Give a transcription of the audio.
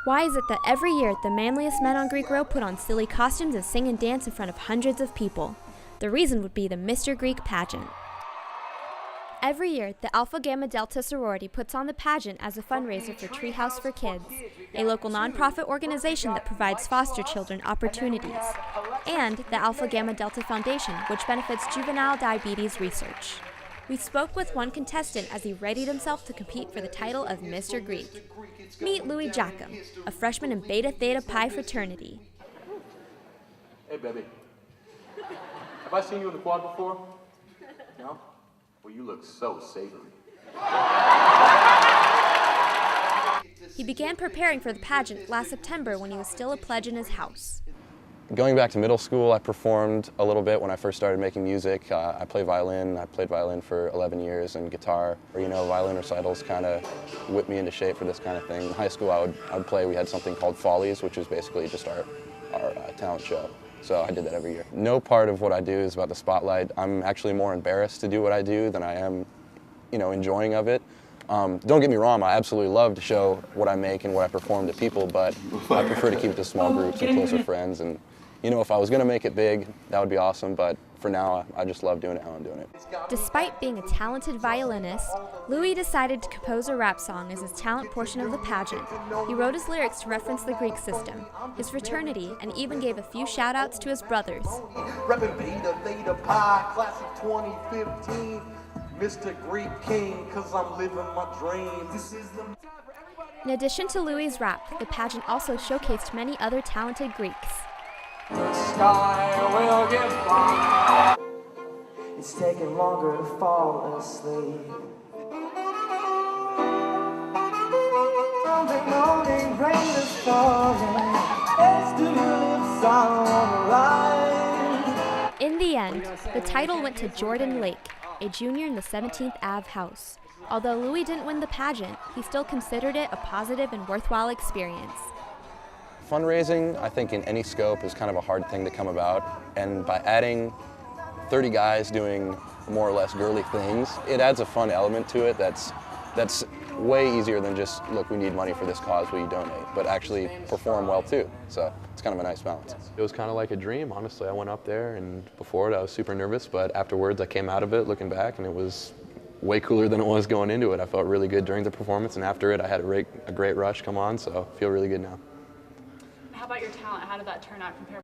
Why is it that every year the manliest men on Greek row put on silly costumes and sing and dance in front of hundreds of people? The reason would be the Mr. Greek pageant. Every year, the Alpha Gamma Delta sorority puts on the pageant as a fundraiser for Treehouse for Kids, a local nonprofit organization that provides foster children opportunities, and the Alpha Gamma Delta Foundation, which benefits juvenile diabetes research. We spoke with one contestant as he readied himself to compete for the title of Mr. Greek. Meet Louis Jackham, a freshman in Beta Theta Pi fraternity. Hey, baby. Have I seen you in the quad before? No? Well, you look so savory. He began preparing for the pageant last September when he was still a pledge in his house. Going back to middle school, I performed a little bit when I first started making music. I play violin. I played violin for 11 years and guitar. Violin recitals kind of whipped me into shape for this kind of thing. In high school, I would play. We had something called Follies, which was basically just our talent show. So I did that every year. No part of what I do is about the spotlight. I'm actually more embarrassed to do what I do than I am, enjoying of it. Don't get me wrong, I absolutely love to show what I make and what I perform to people, but I prefer to keep it to small groups and closer friends. And if I was going to make it big, that would be awesome, but for now, I just love doing it how I'm doing it. Despite being a talented violinist, Louis decided to compose a rap song as his talent portion of the pageant. He wrote his lyrics to reference the Greek system, his fraternity, and even gave a few shout-outs to his brothers. Reppin' Beta Theta Pi, class of 2015, Mr. Greek King, 'cause I'm living my dreams. In addition to Louis' rap, the pageant also showcased many other talented Greeks. The sky will get bright. It's taking longer to fall asleep. Sunday morning, rain is falling. It's to lips on the line. In the end, the title went to Jordan Lake, a junior in the 17th Ave house. Although Louis didn't win the pageant, he still considered it a positive and worthwhile experience. Fundraising, I think in any scope, is kind of a hard thing to come about, and by adding 30 guys doing more or less girly things, it adds a fun element to it that's way easier than just, look, we need money for this cause, will you donate, but actually perform well too, so it's kind of a nice balance. It was kind of like a dream, honestly. I went up there, and before it I was super nervous, but afterwards I came out of it looking back, and it was way cooler than it was going into it. I felt really good during the performance, and after it I had a great rush come on, so I feel really good now. How about your talent? How did that turn out compared?